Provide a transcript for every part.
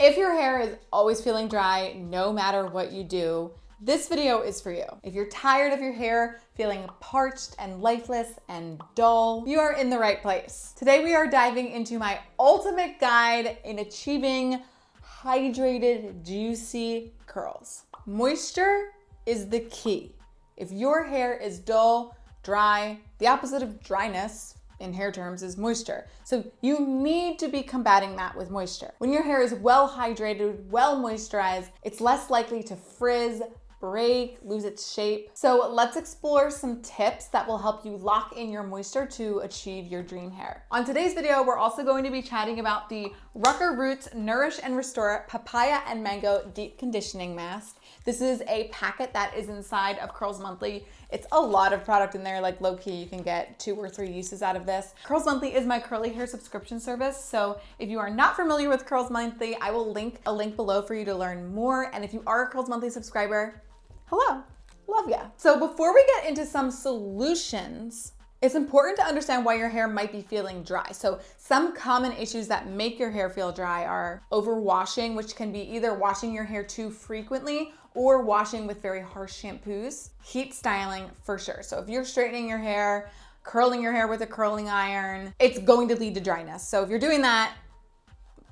If your hair is always feeling dry, no matter what you do, this video is for you. If you're tired of your hair feeling parched and lifeless and dull, you are in the right place. Today we are diving into my ultimate guide in achieving hydrated, juicy curls. Moisture is the key. If your hair is dull, dry, the opposite of dryness in hair terms is moisture. So you need to be combating that with moisture. When your hair is well hydrated, well moisturized, it's less likely to frizz, break, lose its shape. So let's explore some tips that will help you lock in your moisture to achieve your dream hair. On today's video, we're also going to be chatting about the Rucker Roots Nourish and Restore Papaya and Mango Deep Conditioning Mask. This is a packet that is inside of Curls Monthly. It's a lot of product in there, like low-key, you can get 2 or 3 uses out of this. Curls Monthly is my curly hair subscription service, so if you are not familiar with Curls Monthly, I will link a link below for you to learn more. And if you are a Curls Monthly subscriber, hello, love ya. So before we get into some solutions, it's important to understand why your hair might be feeling dry. So some common issues that make your hair feel dry are overwashing, which can be either washing your hair too frequently or washing with very harsh shampoos. Heat styling for sure. So if you're straightening your hair, curling your hair with a curling iron, it's going to lead to dryness. So if you're doing that,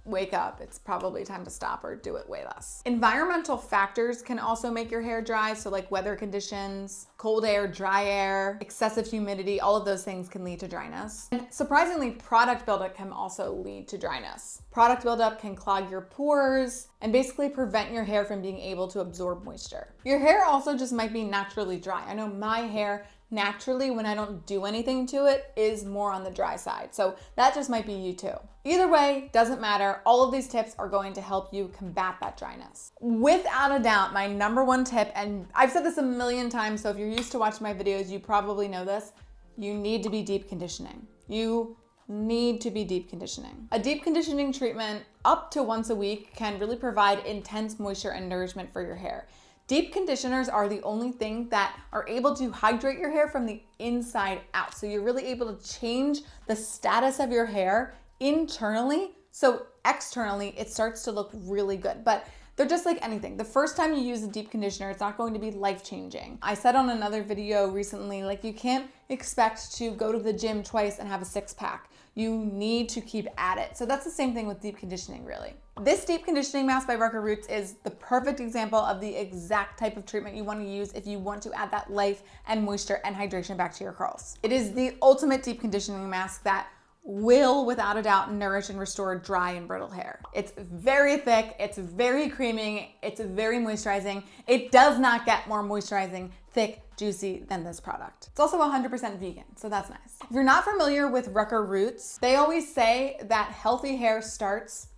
wake up. It's probably time to stop or do it way less. Environmental factors can also make your hair dry. So like weather conditions, cold air, dry air, excessive humidity, all of those things can lead to dryness. And surprisingly, product buildup can also lead to dryness. Product buildup can clog your pores and basically prevent your hair from being able to absorb moisture. Your hair also just might be naturally dry. I know my hair naturally, when I don't do anything to it, is more on the dry side. So that just might be you too. Either way, doesn't matter. All of these tips are going to help you combat that dryness. Without a doubt, my number one tip, and I've said this a million times, so if you're used to watching my videos, you probably know this, you need to be deep conditioning. You need to be deep conditioning. A deep conditioning treatment up to once a week can really provide intense moisture and nourishment for your hair. Deep conditioners are the only thing that are able to hydrate your hair from the inside out. So you're really able to change the status of your hair internally. So externally, it starts to look really good. But they're just like anything. The first time you use a deep conditioner, it's not going to be life-changing. I said on another video recently, like you can't expect to go to the gym twice and have a 6-pack. You need to keep at it. So that's the same thing with deep conditioning, really. This deep conditioning mask by Rucker Roots is the perfect example of the exact type of treatment you want to use if you want to add that life and moisture and hydration back to your curls. It is the ultimate deep conditioning mask that will, without a doubt, nourish and restore dry and brittle hair. It's very thick, it's very creaming, it's very moisturizing. It does not get more moisturizing, thick, juicy than this product. It's also 100% vegan, so that's nice. If you're not familiar with Rucker Roots, they always say that healthy hair starts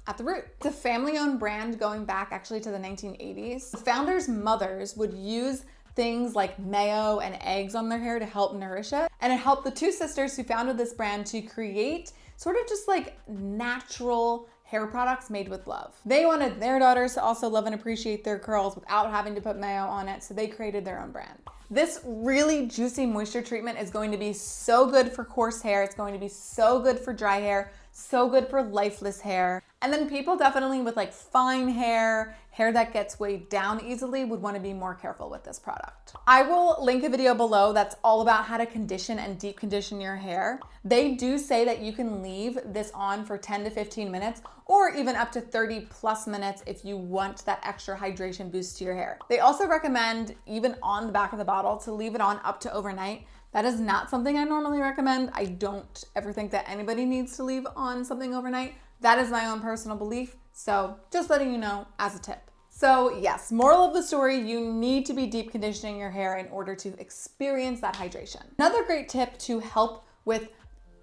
at the root. It's a family-owned brand going back actually to the 1980s. The founders' mothers would use things like mayo and eggs on their hair to help nourish it. And it helped the 2 sisters who founded this brand to create sort of just like natural hair products made with love. They wanted their daughters to also love and appreciate their curls without having to put mayo on it, so they created their own brand. This really juicy moisture treatment is going to be so good for coarse hair. It's going to be so good for dry hair, so good for lifeless hair. And then people definitely with like fine hair that gets weighed down easily would want to be more careful with this product. I will link a video below that's all about how to condition and deep condition your hair. They do say that you can leave this on for 10 to 15 minutes or even up to 30 plus minutes if you want that extra hydration boost to your hair. They also recommend, even on the back of the bottle, to leave it on up to overnight. That is not something I normally recommend. I don't ever think that anybody needs to leave on something overnight. That is my own personal belief. So just letting you know as a tip. So yes, moral of the story, you need to be deep conditioning your hair in order to experience that hydration. Another great tip to help with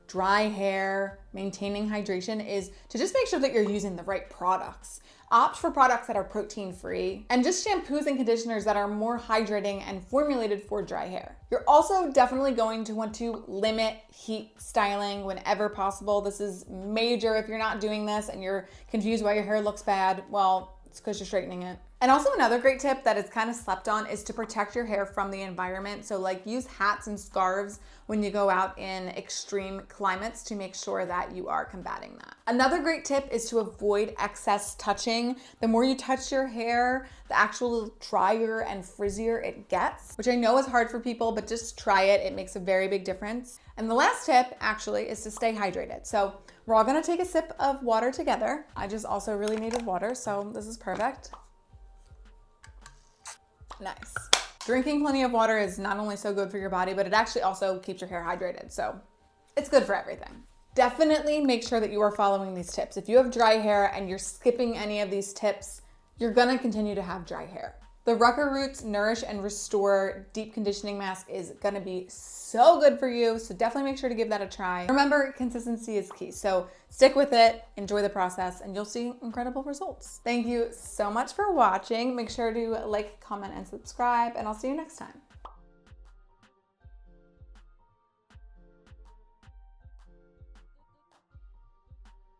dry hair, maintaining hydration is to just make sure that you're using the right products. Opt for products that are protein-free and just shampoos and conditioners that are more hydrating and formulated for dry hair. You're also definitely going to want to limit heat styling whenever possible. This is major. If you're not doing this and you're confused why your hair looks bad, well, It's because you're straightening it. And also another great tip that is kind of slept on is to protect your hair from the environment. So like use hats and scarves when you go out in extreme climates to make sure that you are combating that. Another great tip is to avoid excess touching. The more you touch your hair, the actual drier and frizzier it gets, which I know is hard for people, but just try it. It makes a very big difference. And the last tip actually is to stay hydrated. So we're all gonna take a sip of water together. I just also really needed water, so this is perfect. Nice. Drinking plenty of water is not only so good for your body, but it actually also keeps your hair hydrated. So it's good for everything. Definitely make sure that you are following these tips. If you have dry hair and you're skipping any of these tips, you're gonna continue to have dry hair. The Rucker Roots Nourish and Restore Deep Conditioning Mask is gonna be so good for you, so definitely make sure to give that a try. Remember, consistency is key, so stick with it, enjoy the process, and you'll see incredible results. Thank you so much for watching. Make sure to like, comment, and subscribe, and I'll see you next time.